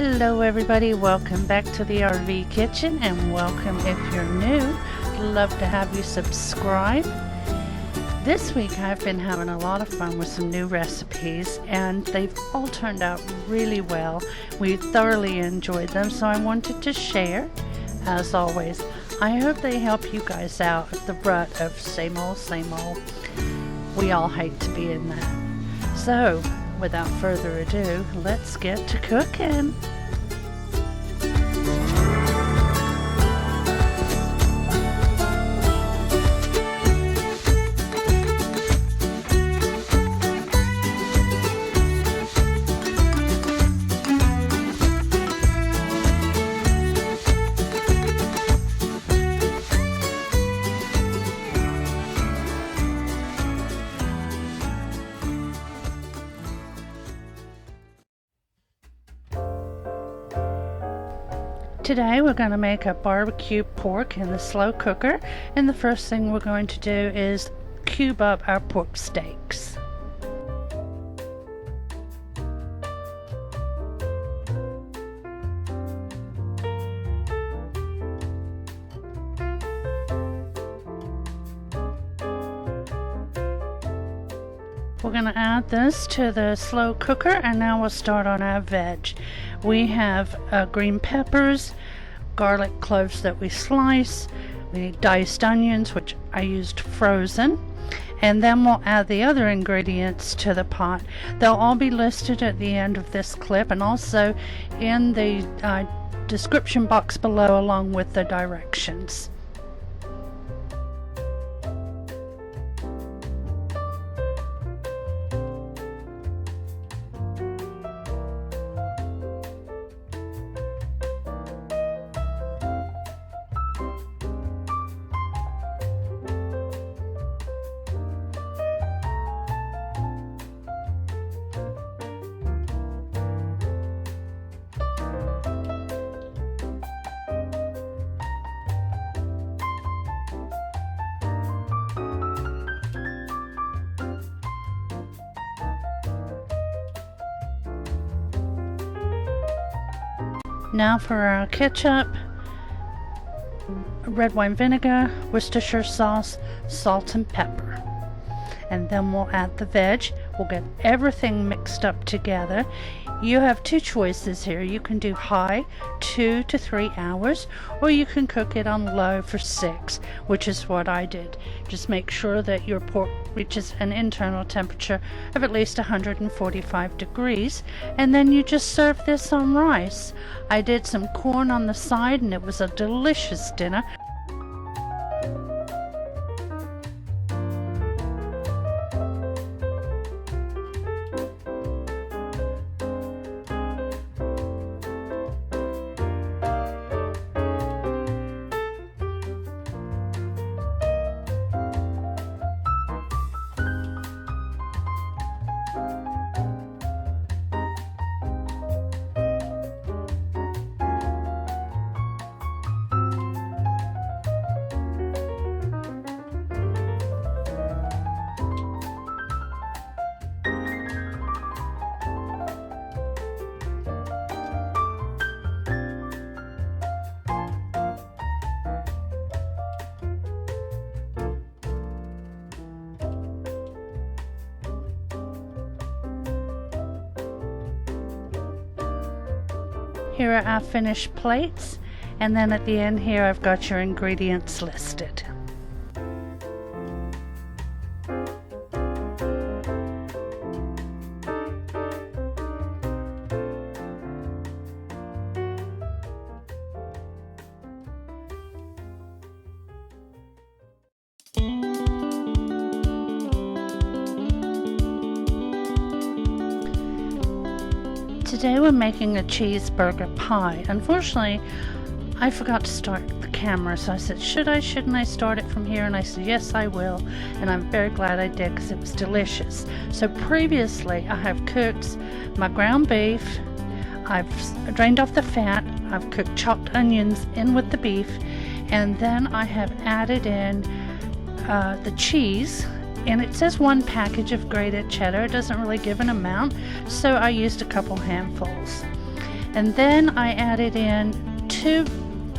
Hello everybody, welcome back to the RV Kitchen, and welcome if you're new. Love to have you subscribe. This week I've been having a lot of fun with some new recipes, and they've all turned out really well. We thoroughly enjoyed them, so I wanted to share. As always, I hope they help you guys out at the rut of same old, same old. We all hate to be in that. So, without further ado, let's get to cooking. Today we're going to make a barbecue pork in the slow cooker, and the first thing we're going to do is cube up our pork steaks. We're going to add this to the slow cooker, and now we'll start on our veg. We have green peppers, garlic cloves that we slice, we need diced onions, which I used frozen, and then we'll add the other ingredients to the pot. They'll all be listed at the end of this clip and also in the description box below along with the directions. Now for our ketchup, red wine vinegar, Worcestershire sauce, salt and pepper. And then we'll add the veg. We'll get everything mixed up together. You have two choices here. You can do high, 2 to 3 hours, or you can cook it on low for 6, which is what I did. Just make sure that your pork reaches an internal temperature of at least 145 degrees, and then you just serve this on rice. I did some corn on the side, and it was a delicious dinner. Here are our finished plates, and then at the end here I've got your ingredients listed. Today we're making a cheeseburger pie. Unfortunately, I forgot to start the camera, so I said, shouldn't I start it from here? And I said, yes, I will. And I'm very glad I did, because it was delicious. So previously, I have cooked my ground beef. I've drained off the fat. I've cooked chopped onions in with the beef. And then I have added in the cheese. And it says 1 package of grated cheddar. It doesn't really give an amount, so I used a couple handfuls. And then I added in 2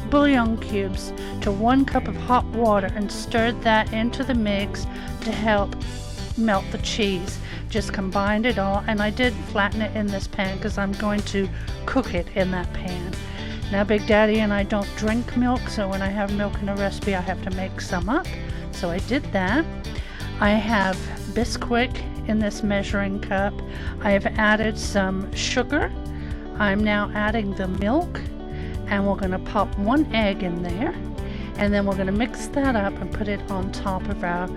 bouillon cubes to 1 cup of hot water and stirred that into the mix to help melt the cheese. Just combined it all, and I did flatten it in this pan because I'm going to cook it in that pan. Now Big Daddy and I don't drink milk, so when I have milk in a recipe I have to make some up. So I did that. I have Bisquick in this measuring cup. I have added some sugar. I'm now adding the milk, and we're going to pop 1 egg in there, and then we're going to mix that up and put it on top of our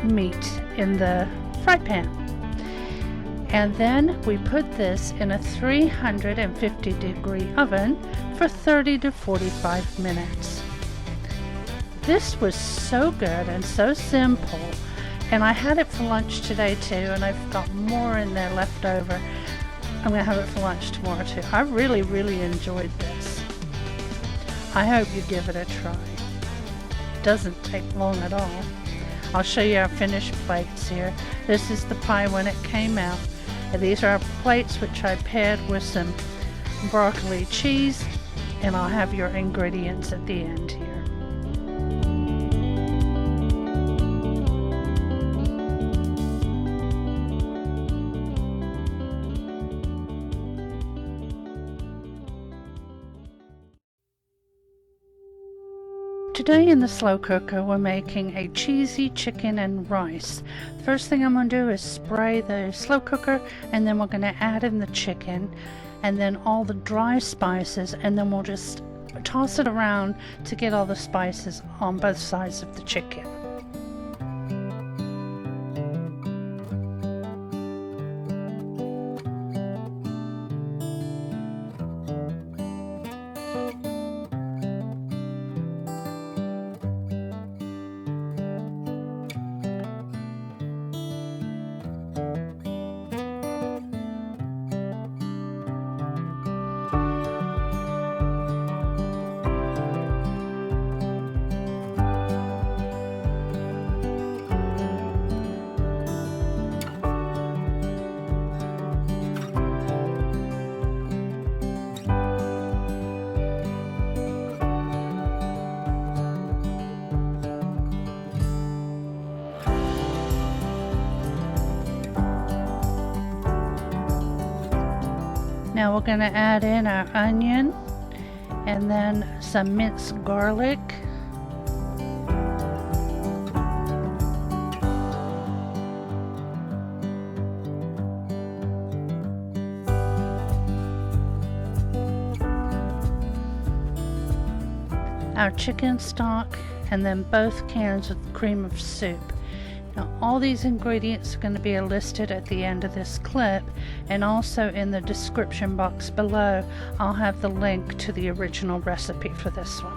meat in the fry pan. And then we put this in a 350-degree oven for 30 to 45 minutes. This was so good and so simple, and I had it for lunch today too, and I've got more in there left over. I'm going to have it for lunch tomorrow too. I really enjoyed this. I hope you give it a try. It doesn't take long at all. I'll show you our finished plates here. This is the pie when it came out. And these are our plates, which I paired with some broccoli cheese, and I'll have your ingredients at the end here. Today in the slow cooker we're making a cheesy chicken and rice. The first thing I'm going to do is spray the slow cooker, and then we're going to add in the chicken and then all the dry spices, and then we'll just toss it around to get all the spices on both sides of the chicken. Now we're going to add in our onion and then some minced garlic. Our chicken stock, and then both cans of cream of soup. Now all these ingredients are going to be listed at the end of this clip, and also in the description box below I'll have the link to the original recipe for this one.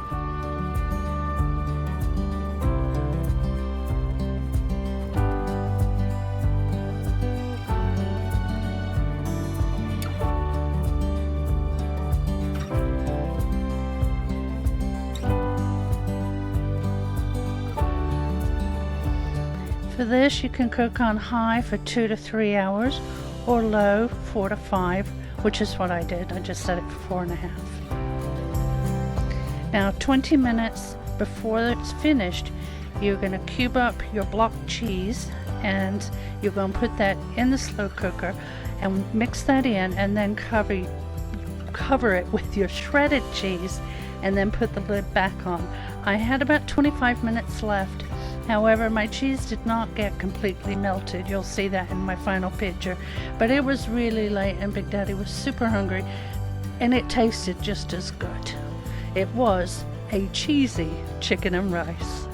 For this, you can cook on high for 2 to 3 hours or low 4 to 5, which is what I did. I just set it for 4.5. Now 20 minutes before it's finished, you're going to cube up your block cheese, and you're going to put that in the slow cooker and mix that in, and then cover it with your shredded cheese, and then put the lid back on. I had about 25 minutes left. However, my cheese did not get completely melted. You'll see that in my final picture. But it was really late and Big Daddy was super hungry, and it tasted just as good. It was a cheesy chicken and rice.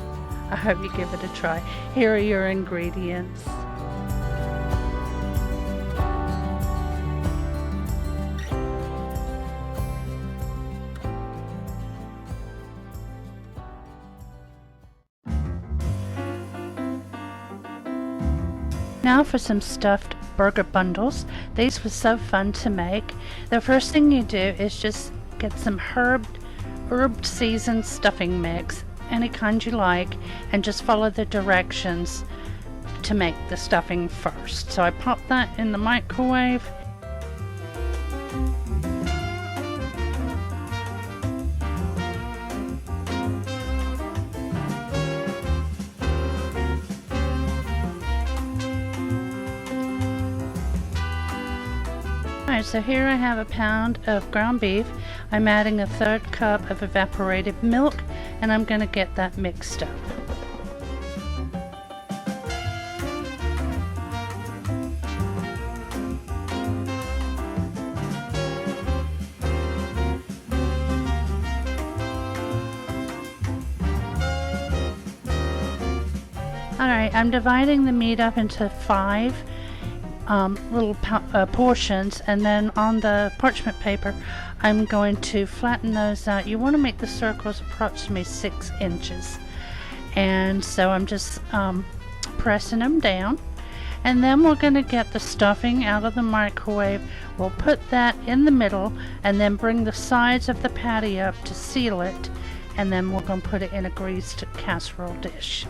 I hope you give it a try. Here are your ingredients. Now for some stuffed burger bundles. These were so fun to make. The first thing you do is just get some herb seasoned stuffing mix, any kind you like, and just follow the directions to make the stuffing first. So I popped that in the microwave. Alright, so here I have a pound of ground beef. I'm adding a 1/3 cup of evaporated milk, and I'm going to get that mixed up. Alright, I'm dividing the meat up into 5 little portions, and then on the parchment paper I'm going to flatten those out. You want to make the circles approximately 6 inches, and so I'm just pressing them down, and then we're going to get the stuffing out of the microwave. We'll put that in the middle and then bring the sides of the patty up to seal it, and then we're going to put it in a greased casserole dish.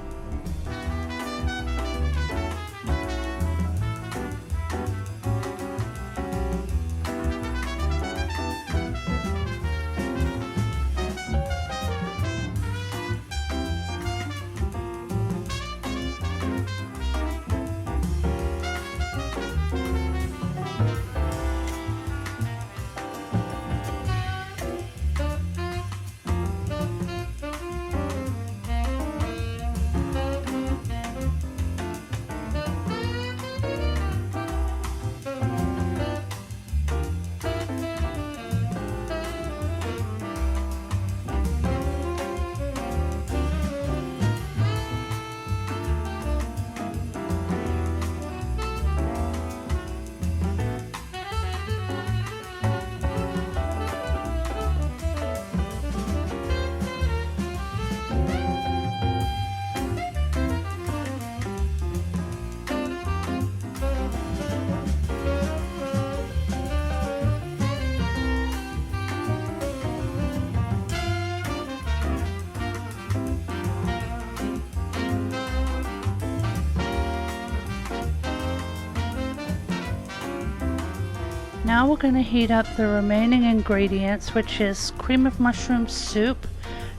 Now we're going to heat up the remaining ingredients, which is cream of mushroom soup,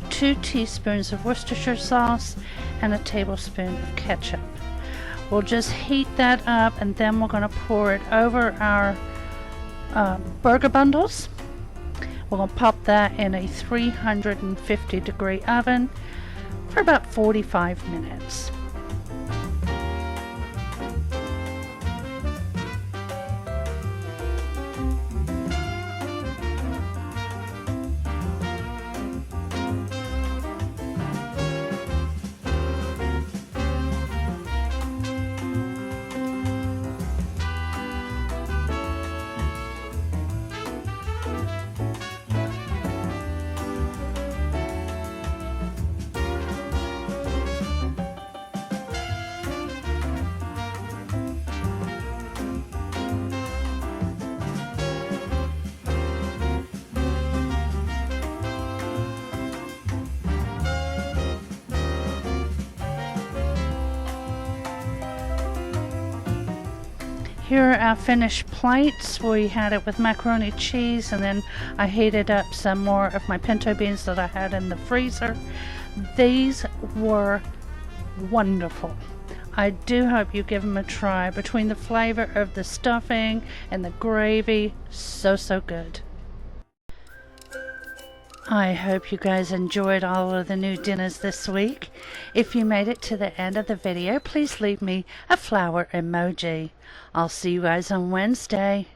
2 teaspoons of Worcestershire sauce, and a tablespoon of ketchup. We'll just heat that up, and then we're going to pour it over our burger bundles. We're going to pop that in a 350-degree oven for about 45 minutes. Here are our finished plates. We had it with macaroni cheese, and then I heated up some more of my pinto beans that I had in the freezer. These were wonderful. I do hope you give them a try. Between the flavor of the stuffing and the gravy, so good. I hope you guys enjoyed all of the new dinners this week. If you made it to the end of the video, please leave me a flower emoji. I'll see you guys on Wednesday.